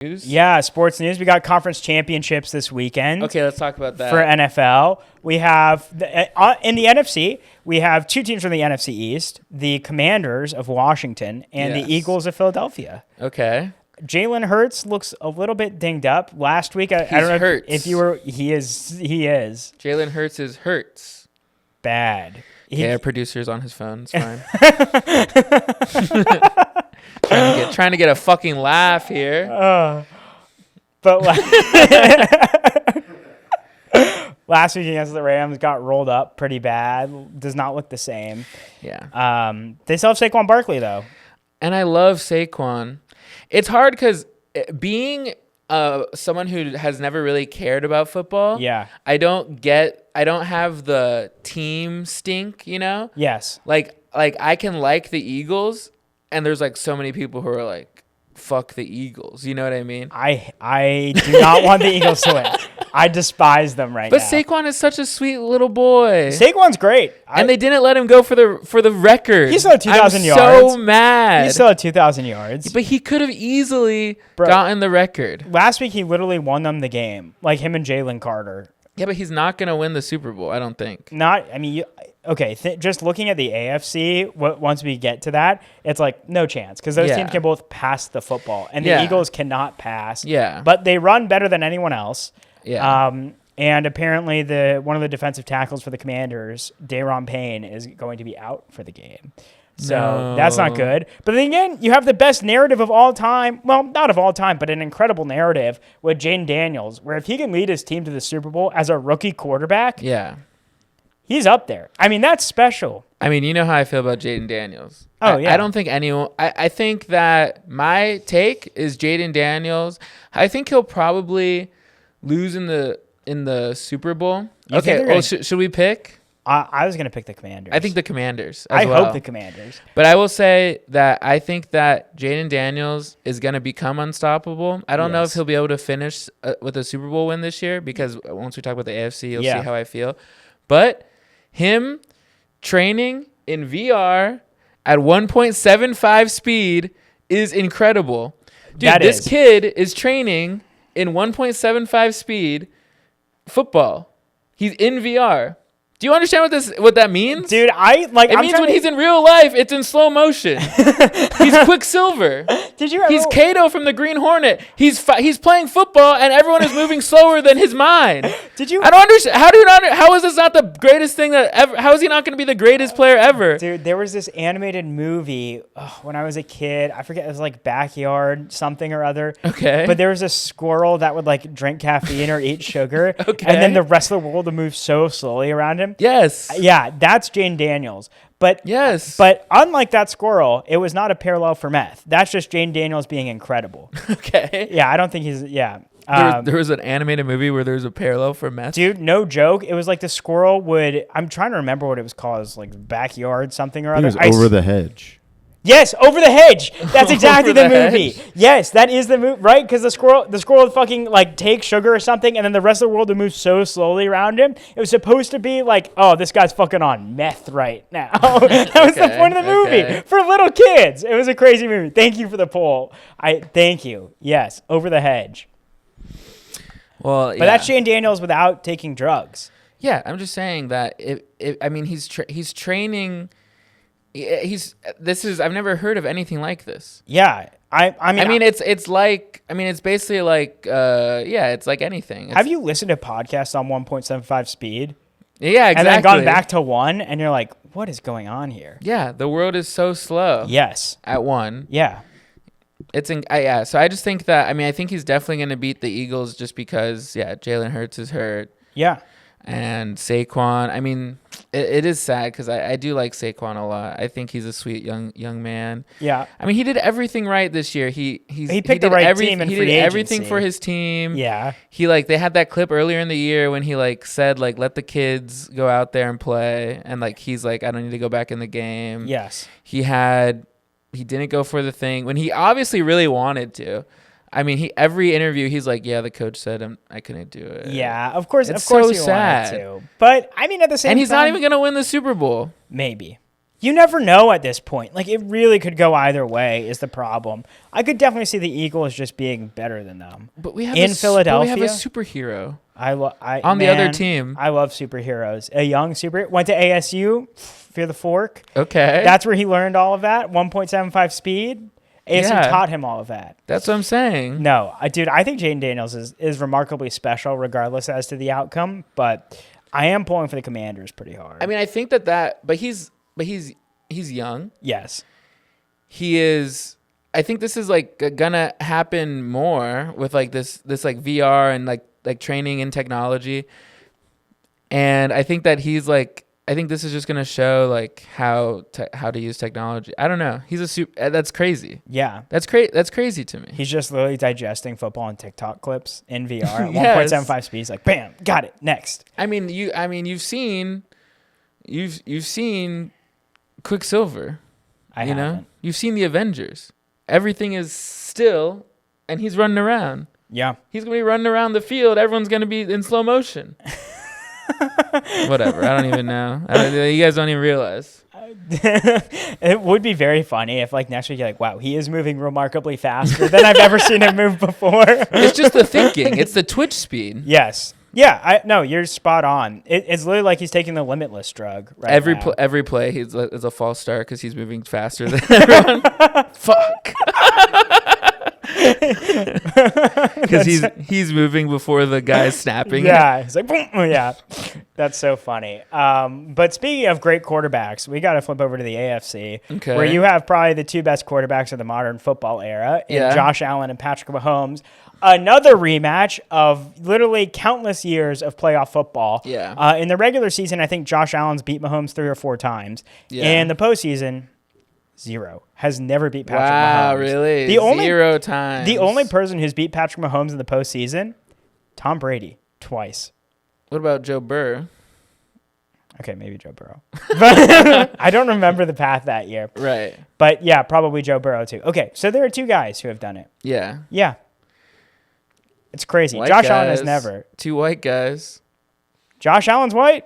Yeah, sports news. We got conference championships this weekend. Okay, let's talk about that. For NFL, we have in the NFC, we have two teams from the NFC East: the Commanders of Washington and the Eagles of Philadelphia. Okay. Jalen Hurts looks a little bit dinged up. Last week, I don't know if you were. He is. Jalen Hurts is hurts. Bad. Yeah, producer's on his phone. It's fine. trying to get a fucking laugh here. But last week against the Rams got rolled up pretty bad. Does not look the same. Yeah. They still have Saquon Barkley though. And I love Saquon. It's hard because being someone who has never really cared about football. Yeah. I don't have the team stink, you know? Yes. Like I can like the Eagles. And there's like so many people who are like, fuck the Eagles. You know what I mean? I do not want the Eagles to win. I despise them now. But Saquon is such a sweet little boy. Saquon's great. And they didn't let him go for the record. He still had 2,000 yards. I'm so mad. He still had 2,000 yards. But he could have easily gotten the record. Last week, he literally won them the game. Like him and Jalen Carter. Yeah, but he's not going to win the Super Bowl, I don't think. Just looking at the AFC, once we get to that, it's like no chance because those teams can both pass the football, and the Eagles cannot pass. Yeah. But they run better than anyone else. Yeah. And apparently one of the defensive tackles for the Commanders, Daron Payne, is going to be out for the game. So that's not good. But then again, you have the best narrative of all time. Well, not of all time, but an incredible narrative with Jaden Daniels, where if he can lead his team to the Super Bowl as a rookie quarterback, he's up there. I mean, that's special. I mean, you know how I feel about Jaden Daniels. Yeah. I don't think anyone. I think that my take is Jaden Daniels. I think he'll probably lose in the Super Bowl. Should we pick? I was going to pick the Commanders. I think the Commanders I hope the Commanders. But I will say that I think that Jaden Daniels is going to become unstoppable. I don't know if he'll be able to finish with a Super Bowl win this year because once we talk about the AFC, you'll see how I feel. But him training in VR at 1.75 speed is incredible. Dude, this kid is training in 1.75 speed football. He's in VR. Do you understand what that means? Dude, it means when he's in real life, it's in slow motion. He's Quicksilver. He's Kato from the Green Hornet. He's playing football and everyone is moving slower than his mind. I don't understand. How is this not the greatest thing that ever? How is he not going to be the greatest player ever? Dude, there was this animated movie when I was a kid. I forget, it was like Backyard something or other. Okay. But there was a squirrel that would like drink caffeine or eat sugar. Okay. And then the rest of the world would move so slowly around him. Yes. Yeah, that's Jane Daniels. But yes. But unlike that squirrel, it was not a parallel for meth. That's just Jane Daniels being incredible. Okay. Yeah, I don't think he's there was an animated movie where there was a parallel for meth. Dude, no joke. It was like the squirrel I'm trying to remember what it was called. It was like Backyard something or other. It was Over the Hedge. Yes, Over the Hedge. That's exactly the movie. Hedge. Yes, that is the movie, right? Because the squirrel would fucking like take sugar or something, and then the rest of the world would move so slowly around him. It was supposed to be like, oh, this guy's fucking on meth right now. That was the point of the movie for little kids. It was a crazy movie. Thank you for the poll. Thank you. Yes, Over the Hedge. Well, but that's Shane Daniels without taking drugs. Yeah, I'm just saying that. He's training. I've never heard of anything like this. Yeah. It's basically like it's like anything. Have you listened to podcasts on 1.75 speed? Yeah, exactly. And then gone back to 1 and you're like, what is going on here? Yeah, the world is so slow. Yes. At 1. Yeah. So I just think that I think he's definitely going to beat the Eagles just because Jalen Hurts is hurt. Yeah. And Saquon, it is sad because I do like Saquon a lot. I think he's a sweet young man. Yeah. He did everything right this year. He picked the right team and he did everything for his team. Yeah. They had that clip earlier in the year when he said let the kids go out there and play, and he's like, I don't need to go back in the game. Yes. He didn't go for the thing when he obviously really wanted to. Every interview he's like, yeah, the coach said I couldn't do it. Yeah, of course. It's of course so he sad. wanted to. But at the same time, and he's not even gonna win the Super Bowl. Maybe. You never know at this point. Like, it really could go either way is the problem. I could definitely see the Eagles just being better than them. But we have in Philadelphia. But we have a superhero on the other team. I love superheroes. A young went to ASU, Fear the Fork. Okay. That's where he learned all of that. 1.75 speed. ASU taught him all of that. That's what I'm saying. No, I think Jaden Daniels is remarkably special regardless as to the outcome, but I am pulling for the Commanders pretty hard. I mean, I think but he's young. Yes. He is. I think this is like gonna happen more with like this like VR and like training and technology. And I think that I think this is just gonna show like how to use technology. I don't know. That's crazy. Yeah. That's crazy to me. He's just literally digesting football and TikTok clips in VR at 1.75 speed. He's like, bam, got it. Next. I mean, you've seen Quicksilver. I haven't. You've seen the Avengers. Everything is still, and he's running around. Yeah. He's going to be running around the field. Everyone's going to be in slow motion. Whatever. I don't even know. You guys don't even realize. It would be very funny if, like, next week you're like, wow, he is moving remarkably faster than I've ever seen him move before. It's just the thinking. It's the twitch speed. Yes. Yeah, no, you're spot on. It's literally like he's taking the limitless drug right now. Every play is a false start because he's moving faster than everyone. Fuck. Because he's moving before the guy's snapping. Yeah, he's like, boom. Yeah, that's so funny. But speaking of great quarterbacks, we got to flip over to the AFC, where you have probably the two best quarterbacks of the modern football era, in Josh Allen and Patrick Mahomes. Another rematch of literally countless years of playoff football. Yeah. In the regular season, I think Josh Allen's beat Mahomes 3 or 4 times. Yeah. In the postseason, 0. Has never beat Patrick Mahomes. Wow, really? 0 times. The only person who's beat Patrick Mahomes in the postseason, Tom Brady, twice. What about Joe Burrow? Okay, maybe Joe Burrow. But I don't remember the path that year. Right. But yeah, probably Joe Burrow too. Okay, so there are 2 guys who have done it. Yeah. Yeah. It's crazy. White Josh guys, Allen has never. 2 white guys. Josh Allen's white?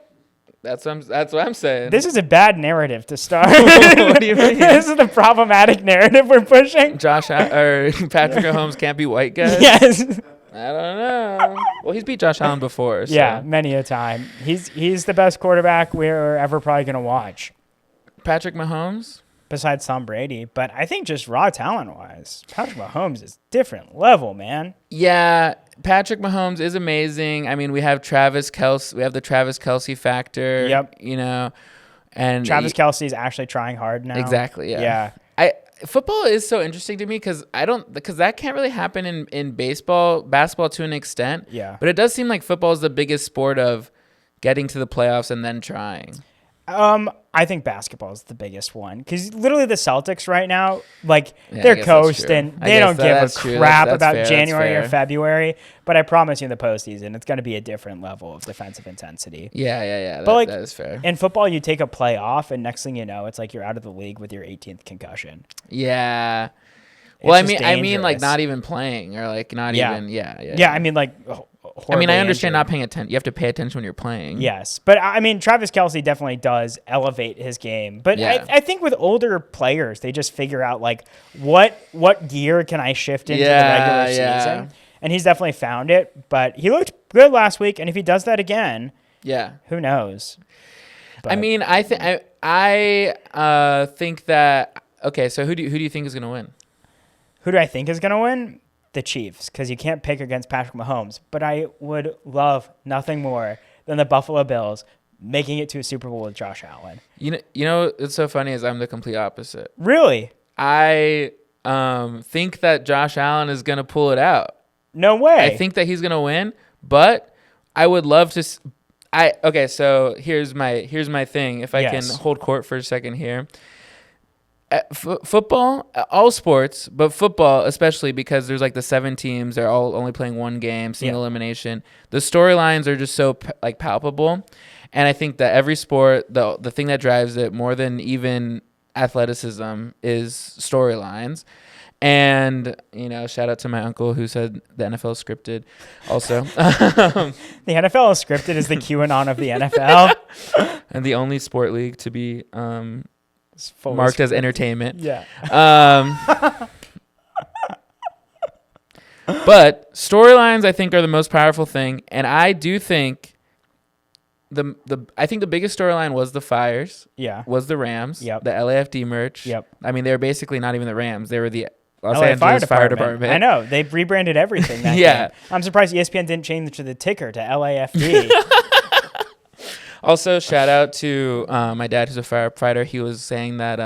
That's what I'm saying. This is a bad narrative to start. What do you mean? This is the problematic narrative we're pushing. Patrick Mahomes can't be white guys? Yes. I don't know. Well, he's beat Josh Allen before. So. Yeah, many a time. He's the best quarterback we're ever probably going to watch. Patrick Mahomes? Besides Tom Brady. But I think just raw talent-wise, Patrick Mahomes is different level, man. Yeah, Patrick Mahomes is amazing. I mean, we have Travis Kelce. We have the Travis Kelce factor. Yep. And Travis Kelce is actually trying hard now. Exactly. Yeah. Football is so interesting to me because that can't really happen in basketball to an extent. Yeah. But it does seem like football is the biggest sport of getting to the playoffs and then trying. I think basketball is the biggest one because literally the Celtics right now, they're coasting. They don't give a crap about January or February. But I promise you, in the postseason, it's going to be a different level of defensive intensity. Yeah. But that is fair. In football, you take a play off, and next thing you know, it's like you're out of the league with your 18th concussion. Yeah. Well, I mean, like not even playing or like not even. Yeah. I mean, like. I mean, I understand not paying attention. You have to pay attention when you're playing. Yes. But, I mean, Travis Kelce definitely does elevate his game. But I think with older players, they just figure out, like, what gear can I shift into the regular season? And he's definitely found it. But he looked good last week. And if he does that again, who knows? But, I mean, I think that – okay, so who do you think is going to win? Who do I think is going to win? The Chiefs, because you can't pick against Patrick Mahomes. But I would love nothing more than the Buffalo Bills making it to a Super Bowl with Josh Allen. You know, it's so funny is I'm the complete opposite. Really? I think that Josh Allen is going to pull it out. No way. I think that he's going to win, but I would love to. Okay, so here's my thing. If I can hold court for a second here. Football, all sports, but football especially because there's like the 7 teams. They're all only playing one game, single elimination. The storylines are just so palpable, and I think that every sport, the thing that drives it more than even athleticism is storylines. And shout out to my uncle who said the NFL is scripted. Also, the NFL is scripted is the QAnon of the NFL, and the only sport league to be marked as entertainment. Yeah. But storylines, I think, are the most powerful thing, and I do think I think the biggest storyline was the fires. Yeah. Was the Rams. Yep. The LAFD merch. Yep. I mean, they were basically not even the Rams. They were the Los LA Angeles Fire Department. I know. They've rebranded everything. That Yeah. game. I'm surprised ESPN didn't change the ticker to LAFD. Also, shout out to my dad, who's a firefighter. He was saying that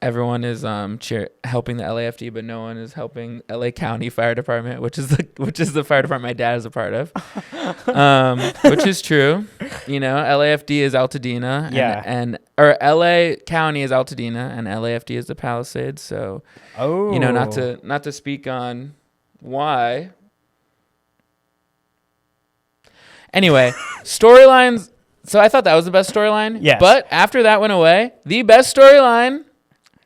everyone is helping the LAFD, but no one is helping LA County Fire Department, which is the fire department my dad is a part of, which is true. You know, LAFD is Altadena, or LA County is Altadena, and LAFD is the Palisades. So, you know, not to speak on why. Anyway, storylines. So I thought that was the best storyline. Yes. But after that went away, the best storyline,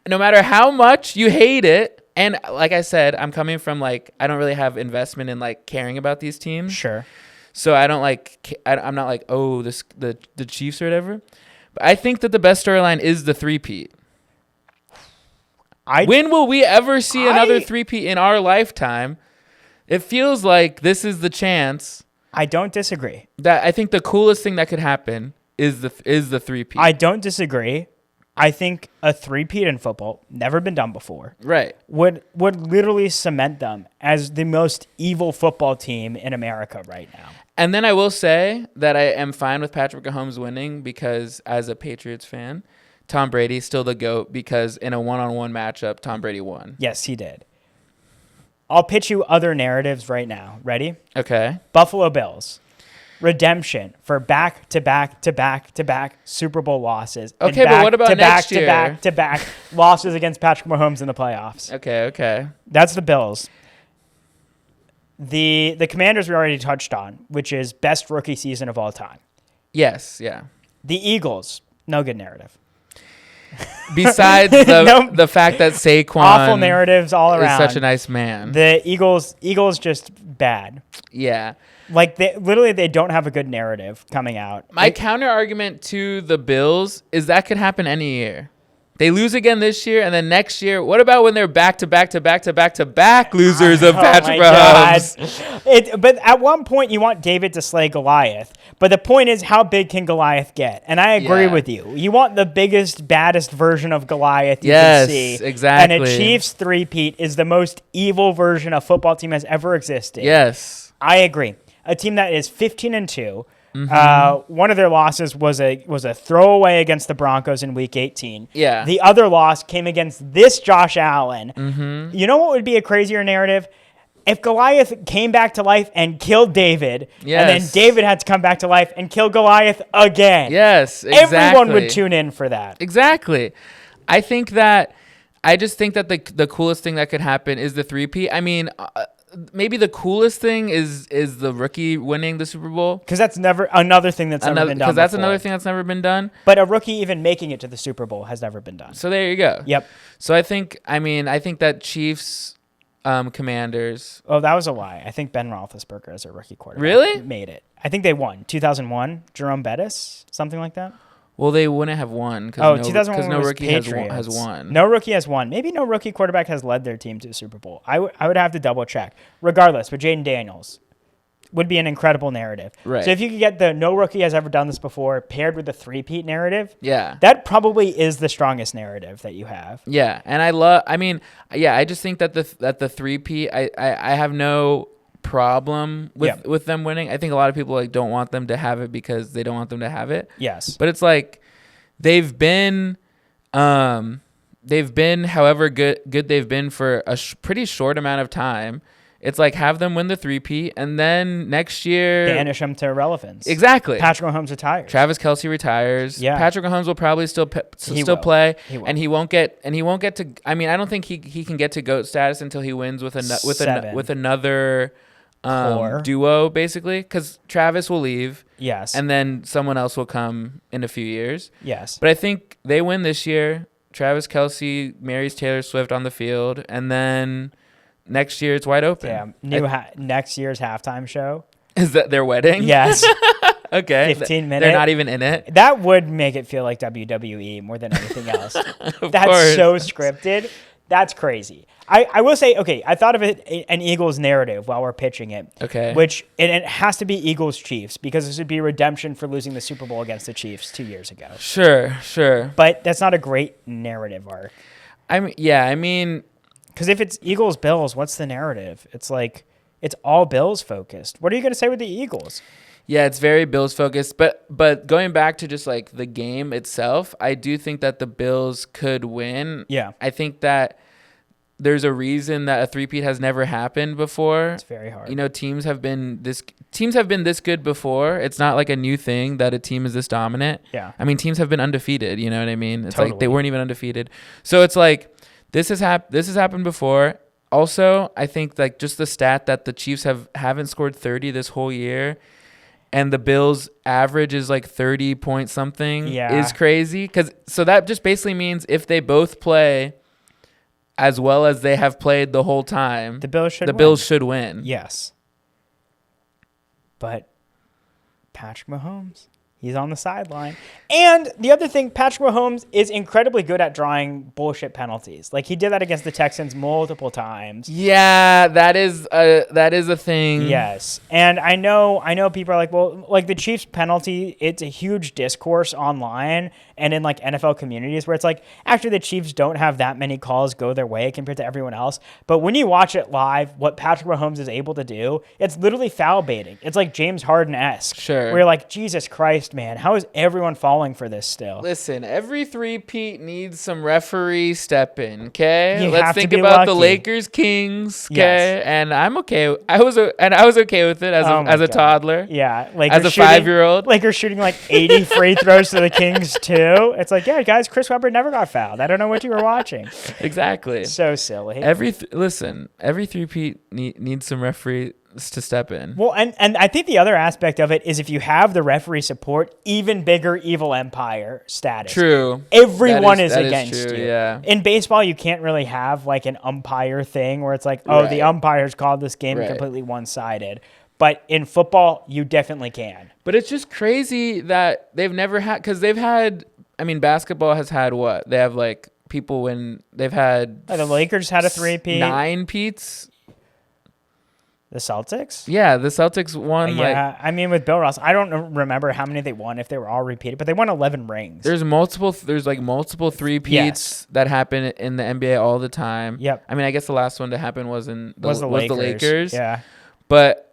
no matter how much you hate it, and like I said, I'm coming from like, I don't really have investment in like caring about these teams. Sure. So I don't like, I'm not like, oh, the Chiefs or whatever. But I think that the best storyline is the three-peat. When will we ever see another three-peat in our lifetime? It feels like this is the chance. I don't disagree. That I think the coolest thing that could happen is the three-peat. I don't disagree. I think a three-peat in football, never been done before, right, would literally cement them as the most evil football team in America right now. And then I will say that I am fine with Patrick Mahomes winning because as a Patriots fan, Tom Brady's still the GOAT because in a one-on-one matchup, Tom Brady won. Yes, he did. I'll pitch you other narratives right now. Ready? Okay. Buffalo Bills. Redemption for back-to-back Super Bowl losses. Okay, but what about next year? Back-to-back losses against Patrick Mahomes in the playoffs. Okay. That's the Bills. The Commanders we already touched on, which is best rookie season of all time. Yes, yeah. The Eagles, no good narrative. Besides the fact that Saquon awful narratives all around. Is such a nice man. The Eagles just bad. Yeah. Like they don't have a good narrative coming out. My counter argument to the Bills is that could happen any year. They lose again this year, and then next year. What about when they're back losers of Patrick Mahomes? But at one point, you want David to slay Goliath. But the point is, how big can Goliath get? And I agree with you. You want the biggest, baddest version of Goliath you can see. Yes, exactly. And a Chiefs three-peat is the most evil version a football team has ever existed. Yes, I agree. A team that is 15-2. One of their losses was a throwaway against the Broncos in Week 18. Yeah. The other loss came against this Josh Allen. You know what would be a crazier narrative? If Goliath came back to life and killed David, and then David had to come back to life and kill Goliath again. Yes, exactly. Everyone would tune in for that. Exactly. I just think that the coolest thing that could happen is the three-peat. I mean, maybe the coolest thing is the rookie winning the Super Bowl. Because that's another thing that's never been done. Because that's another thing that's never been done. But a rookie even making it to the Super Bowl has never been done. So there you go. Yep. So I think that Chiefs, Commanders. Oh, that was a lie. I think Ben Roethlisberger as a rookie quarterback really made it. I think they won 2001. Jerome Bettis, something like that. Well, they wouldn't have won. 2001 no was rookie has won. No rookie has won. Maybe no rookie quarterback has led their team to the Super Bowl. I would have to double check. Regardless, with Jaden Daniels, would be an incredible narrative. Right. So if you could get the no rookie has ever done this before paired with the three-peat narrative, yeah, that probably is the strongest narrative that you have. Yeah, and I just think that the three-peat, I have no problem with them winning. I think a lot of people don't want them to have it because they don't want them to have it. Yes. But it's like they've been however good they've been for a pretty short amount of time. It's like have them win the three-peat and then next year banish them to irrelevance. Exactly. Patrick Mahomes retires. Travis Kelce retires. Yeah. Patrick Mahomes will probably still play, and he won't get to. I mean, I don't think he can get to GOAT status until he wins with another duo, basically, because Travis will leave. Yes. And then someone else will come in a few years. Yes. But I think they win this year. Travis Kelce marries Taylor Swift on the field, and then next year it's wide open. Yeah. Next year's halftime show is that their wedding? Yes. Okay. 15 minutes. They're not even in it. That would make it feel like WWE more than anything else. That's course. so scripted. That's crazy. I will say, okay, I thought of it an Eagles narrative while we're pitching it. Okay. Which, and it has to be Eagles Chiefs because this would be redemption for losing the Super Bowl against the Chiefs 2 years ago. Sure. But that's not a great narrative arc. I mean, because if it's Eagles Bills, what's the narrative? It's like it's all Bills focused. What are you going to say with the Eagles? Yeah, it's very Bills focused, but going back to just like the game itself, I do think that the Bills could win. Yeah. I think that there's a reason that a three-peat has never happened before. It's very hard. You know, teams have been this good before. It's not like a new thing that a team is this dominant. Yeah. I mean, teams have been undefeated, you know what I mean? It's Totally. like they weren't even undefeated. So it's like this has happened before. Also, I think like just the stat that the Chiefs haven't scored 30 this whole year and the Bills average is like 30 point something is crazy. So that just basically means if they both play as well as they have played the whole time, the Bills should win. Yes. But Patrick Mahomes, he's on the sideline. And the other thing, Patrick Mahomes is incredibly good at drawing bullshit penalties. Like he did that against the Texans multiple times. Yeah, that is a thing. Yes. And I know people are like, well, like the Chiefs penalty, it's a huge discourse online and in like NFL communities where it's like, actually the Chiefs don't have that many calls go their way compared to everyone else. But when you watch it live, what Patrick Mahomes is able to do, it's literally foul baiting. It's like James Harden-esque. Sure. Where you're like, Jesus Christ, man, how is everyone falling for this still? Listen, every three-peat needs some referee step in, okay? You Let's have to think be about the lucky. Lakers Kings, okay? Yes. And I'm okay. I was okay with it as a God. toddler. Yeah. As a 5-year-old. Lakers shooting like 80 free throws to the Kings too. It's like, yeah, guys, Chris Webber never got fouled. I don't know what you were watching. Exactly. So silly. Every three-peat needs some referees to step in. Well, and I think the other aspect of it is if you have the referee support, even bigger evil empire status. True. Everyone is that against true, you. Yeah. In baseball, you can't really have like an umpire thing where it's like, oh, Right. the umpires called this game Right. completely one-sided. But in football, you definitely can. But it's just crazy that they've never had, because they've had, I mean, basketball has had what? They have like people when they've had. Like the Lakers had a 3-peat. 9 peats. The Celtics? Yeah, the Celtics won I mean, with Bill Russell, I don't remember how many they won if they were all repeated, but they won 11 rings. There's multiple 3-peats Yes. that happen in the NBA all the time. Yep. I mean, I guess the last one to happen was the Lakers. Yeah. But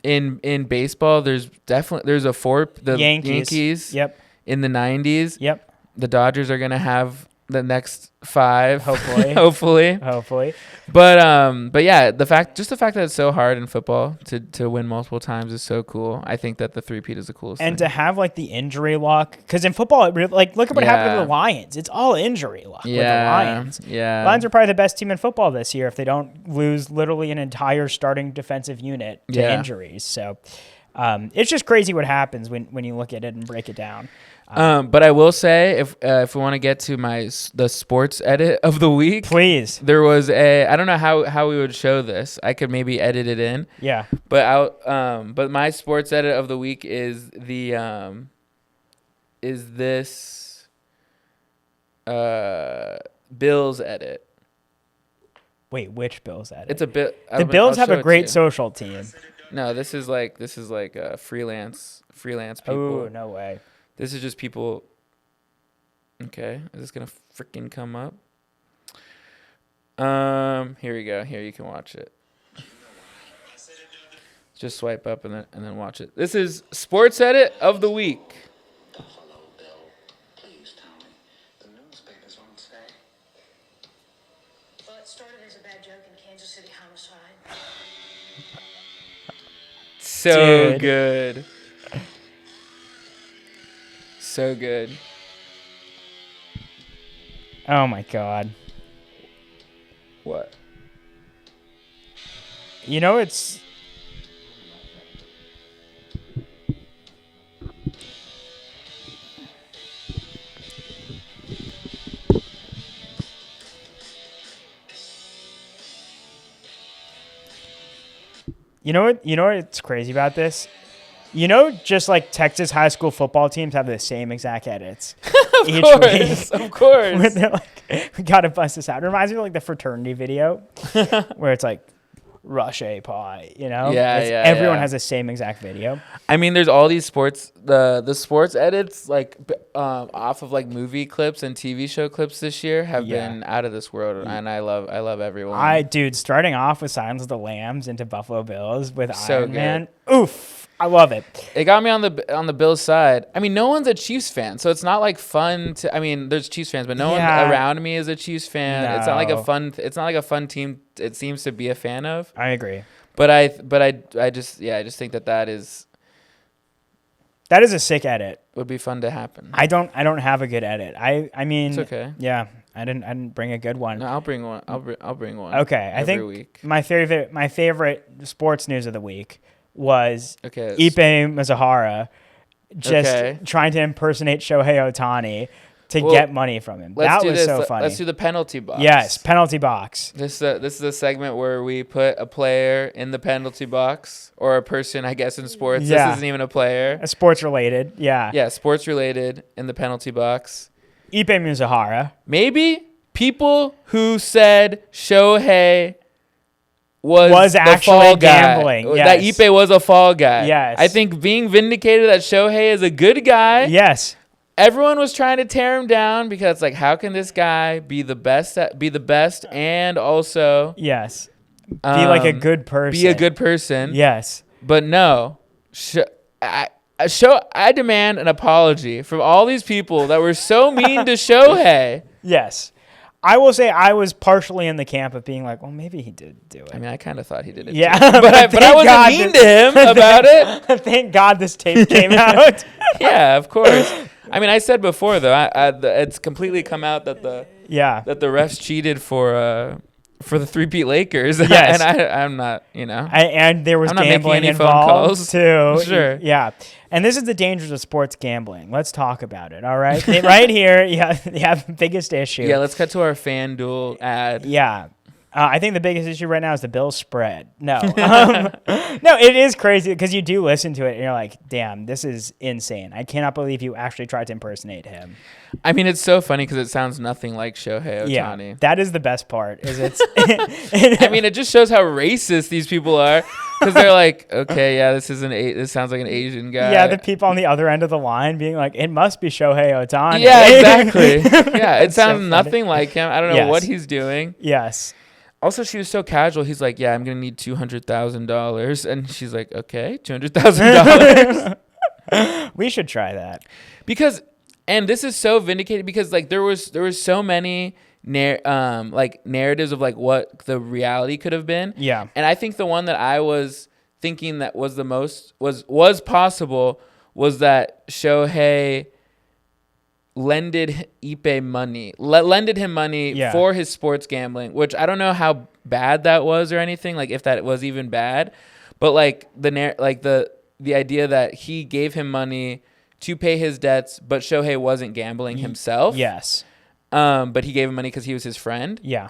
in baseball, there's a 4. The Yankees. Yep. In the 90s. Yep. The Dodgers are gonna have the next 5, Hopefully. hopefully. But yeah, the fact that it's so hard in football to win multiple times is so cool. I think that the 3-peat is the coolest And thing. to have like the injury luck, because in football, like look at what happened to the Lions. It's all injury luck with the Lions. Yeah. Lions are probably the best team in football this year if they don't lose literally an entire starting defensive unit to injuries. So it's just crazy what happens when you look at it and break it down. But I will say, if we want to get to the sports edit of the week, please. There was I don't know how we would show this. I could maybe edit it in. Yeah. But my sports edit of the week is this Bills edit. Wait, which Bills edit? It's a bit. The Bills have a great social team. No, this is like freelance people. Oh, no way. This is just people. Okay, is this gonna freaking come up? Here we go. Here, you can watch it. Just swipe up and then watch it. This is sports edit of the week. Hello, Bill. Please tell me. The newspapers won't say. Well, it started as a bad joke in Kansas City homicide. So Dude. good. So good. Oh my God. What? You know it's. You know what's crazy about this? You know, just like Texas high school football teams have the same exact edits. Of course. Where they're like, we gotta bust this out. It reminds me of like the fraternity video where it's like rush a pie, you know? Everyone has the same exact video. I mean, there's all these sports, the sports edits like off of like movie clips and TV show clips this year have been out of this world, and I love everyone. Dude, starting off with Silence of the Lambs into Buffalo Bills with So Iron good. Man. Oof. I love it. It got me on the Bills side. I mean, no one's a Chiefs fan, so it's not like fun to. I mean, there's Chiefs fans, but no one around me is a Chiefs fan. No. It's not like a fun. It's not like a fun team. It seems to be a fan of. I agree. But I just think that is a sick edit. Would be fun to happen. I don't have a good edit. I mean, it's okay. Yeah, I didn't bring a good one. No, I'll bring one. I'll bring one. Okay, I think week. my favorite sports news of the week was Ipe Mizuhara just trying to impersonate Shohei Ohtani to get money from him. That was so funny. Let's do the penalty box. Yes, penalty box. This is a segment where we put a player in the penalty box, or a person, I guess, in sports. Yeah. This isn't even a player. A sports related. Yeah. Yeah, sports related in the penalty box. Ipe Mizuhara. Maybe people who said Shohei was actually fall gambling. Guy. Yes. That Ipe was a fall guy. Yes. I think being vindicated that Shohei is a good guy. Yes. Everyone was trying to tear him down because, like, how can this guy be the best and also yes, be like a good person. Be a good person. Yes. But no, I demand an apology from all these people that were so mean to Shohei. Yes. I will say I was partially in the camp of being like, well, maybe he did do it. I mean, I kind of thought he did it. Yeah, too. but I wasn't mean to him about it. Thank God this tape came out. Yeah, of course. I mean, I said before though, it's completely come out that the refs cheated for the 3-peat Lakers. Yes. And I'm not, and there was gambling involved too. Sure. Yeah. And this is the dangers of sports gambling. Let's talk about it. All right. Right here, you have the biggest issue. Yeah. Let's cut to our FanDuel ad. Yeah. I think the biggest issue right now is the Bills spread. No, no, it is crazy because you do listen to it and you're like, damn, this is insane. I cannot believe you actually tried to impersonate him. I mean, it's so funny because it sounds nothing like Shohei Ohtani. Yeah, that is the best part. Is it's. I mean, it just shows how racist these people are because they're like, okay, yeah, this sounds like an Asian guy. Yeah, the people on the other end of the line being like, it must be Shohei Ohtani. Yeah, exactly. Yeah, it sounds nothing like him. I don't know what he's doing. Yes. Also, she was so casual. He's like, yeah, I'm going to need $200,000. And she's like, okay, $200,000. We should try that. Because, and this is so vindicated because like there was so many narratives of like what the reality could have been. Yeah. And I think the one that I was thinking that was the most, was possible was that Shohei lended Ipe money, lended him money for his sports gambling, which I don't know how bad that was or anything, like if that was even bad, but like the idea that he gave him money to pay his debts, but Shohei wasn't gambling himself. Yes. But he gave him money because he was his friend. Yeah.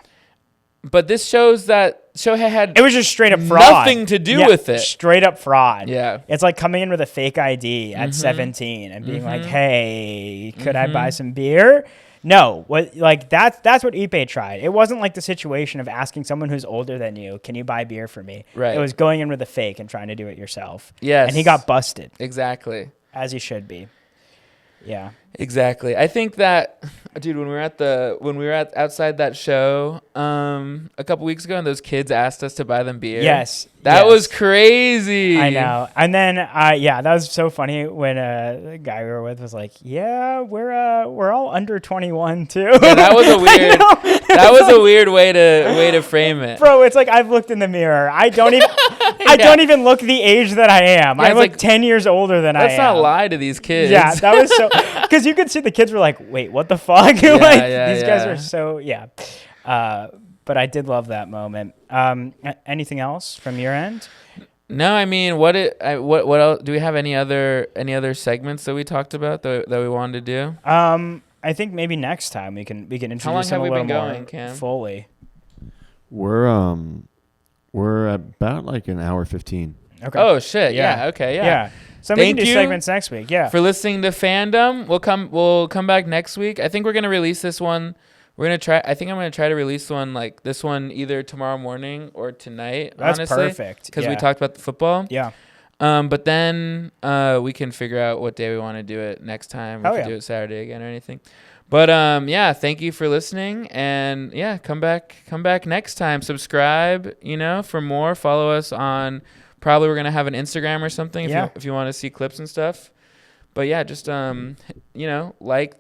But this shows that Shohei had it was just straight up fraud. Nothing to do with it. Straight up fraud. Yeah. It's like coming in with a fake ID at 17 and being like, hey, could I buy some beer? No. That's what Ipe tried. It wasn't like the situation of asking someone who's older than you, can you buy beer for me? Right. It was going in with a fake and trying to do it yourself. Yes. And he got busted. Exactly. As he should be. Yeah. Exactly. I think that, dude, when we were outside that show a couple weeks ago, and those kids asked us to buy them beer. Yes. That was crazy. I know. And then that was so funny when the guy we were with was like, "Yeah, we're all under 21 too." Yeah, that was a weird a weird way to frame it. Bro, it's like I've looked in the mirror. I don't even look the age that I am. Yeah, I look like 10 years older than I am. Let's not lie to these kids. Yeah, that was so because you could see the kids were like, "Wait, what the fuck?" These guys are so but I did love that moment. Anything else from your end? No, I mean, what else? Do we have any other segments that we talked about that we wanted to do? I think maybe next time we can introduce them a little more Cam? fully. We're about like an hour 15. Okay. Oh shit! Yeah. Okay. Yeah. So we can Thank do you segments next week. Yeah. for listening to FanDumb. We'll come back next week. I think we're gonna release this one. I think I'm gonna try to release one like this one either tomorrow morning or tonight. That's honestly, perfect. because we talked about the football. Yeah. But then we can figure out what day we want to do it next time. We can do it Saturday again or anything. But yeah, thank you for listening, and yeah, come back next time. Subscribe, for more. Follow us on. Probably we're gonna have an Instagram or something if you want to see clips and stuff. But yeah, just all that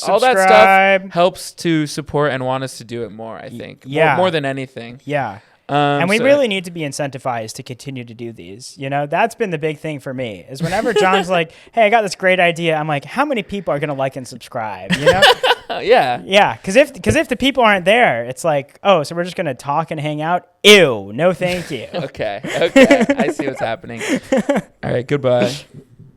stuff helps to support and want us to do it more. I think more than anything. Yeah. And we really need to be incentivized to continue to do these. That's been the big thing for me is whenever John's like, hey, I got this great idea. I'm like, how many people are going to like and subscribe? Yeah. Yeah. Because if the people aren't there, it's like, oh, so we're just going to talk and hang out. Ew. No, thank you. Okay. I see what's happening. All right. Goodbye.